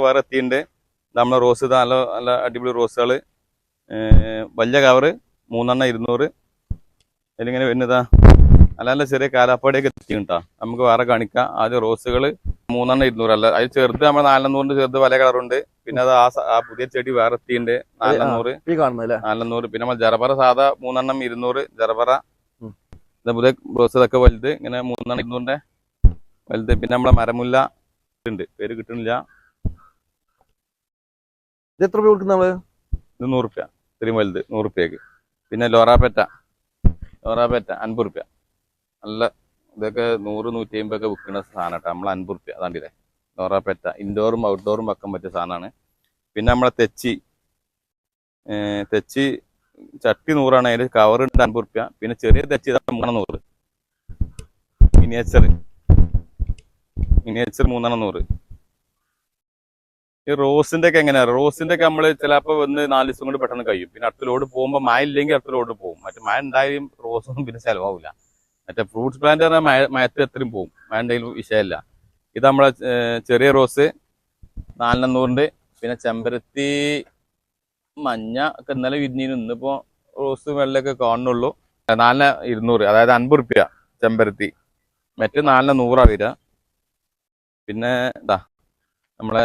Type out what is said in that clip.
വേറെ എത്തിയിട്ടുണ്ട്. നമ്മളെ റോസ് നല്ല നല്ല അടിപൊളി റോസുകൾ. വലിയ കവറ് 3 200. അതിലിങ്ങനെ വരുന്നതാ നല്ല നല്ല ചെറിയ കാലാപ്പാടിയൊക്കെ എത്തിയിട്ടാ. നമുക്ക് വേറെ കാണിക്കാം. ആദ്യം റോസുകൾ 3 200 അല്ല, അത് ചെറുത് നമ്മൾ 400 ചെറുത് പല കളറുണ്ട്. പിന്നെ അത് ആ പുതിയ ചെടി വേറെ എത്തിയിട്ടുണ്ട് 400. 400. പിന്നെ നമ്മൾ ജറബറ സാധാ 3 200 ജറബറ. പുതിയ റോസ് ഇതൊക്കെ വലുത് ഇങ്ങനെ 3 200 വലുത്. പിന്നെ നമ്മളെ മരമുല്ല ഉണ്ട്, പേര് കിട്ടുന്നില്ല. ഇത് എത്ര രൂപ കൊടുക്കുന്ന നമ്മള്? ഇത് 100 റുപ്യ. ഇത്രയും വലുത് 100 റുപ്യക്ക്. പിന്നെ ലോറാപ്പറ്റ 50 റുപ്യ. നല്ല ഇതൊക്കെ 100 150 ഒക്കെ വിൽക്കുന്ന സാധനം കേട്ടോ. നമ്മൾ 50 റുപ്യ അതാണ്ടില്ലേ ലോറാപ്പറ്റ. ഇൻഡോറും ഔട്ട്ഡോറും വെക്കാൻ പറ്റിയ സാധനമാണ്. പിന്നെ നമ്മളെ തെച്ചി ചട്ടി 100 അതിൽ കവർ 50 റുപ്യ. പിന്നെ ചെറിയ തെച്ചി 300. മിനിയേച്ചർ 300. ഈ റോസിന്റെ ഒക്കെ എങ്ങനെയാ? റോസിന്റെ ഒക്കെ നമ്മള് ചിലപ്പോ വന്ന് 4 ദിവസം കൊണ്ട് പെട്ടെന്ന് കഴിയും. പിന്നെ അടുത്ത ലോഡ് പോകുമ്പോൾ മഴ ഇല്ലെങ്കിൽ അടുത്ത ലോഡ് പോകും. മറ്റേ മഴ ഉണ്ടായാലും റോസൊന്നും പിന്നെ ചിലവാവില്ല. മറ്റേ ഫ്രൂട്ട്സ് പ്ലാന്റ് പറഞ്ഞാൽ മയത്ത് എത്രയും പോകും, മഴ ഉണ്ടെങ്കിലും വിഷയമല്ല. ഇത് നമ്മളെ ചെറിയ റോസ് 400. പിന്നെ ചെമ്പരത്തി മഞ്ഞ ഒക്കെ ഇന്നലെ വിരിഞ്ഞിന്, ഇന്നിപ്പോ റോസ് വെള്ളമൊക്കെ കാണുന്നുള്ളൂ. 4 200, അതായത് 50 റുപ്യ ചെമ്പരത്തി. മറ്റ് 4 100 വരിക. പിന്നെ നമ്മളെ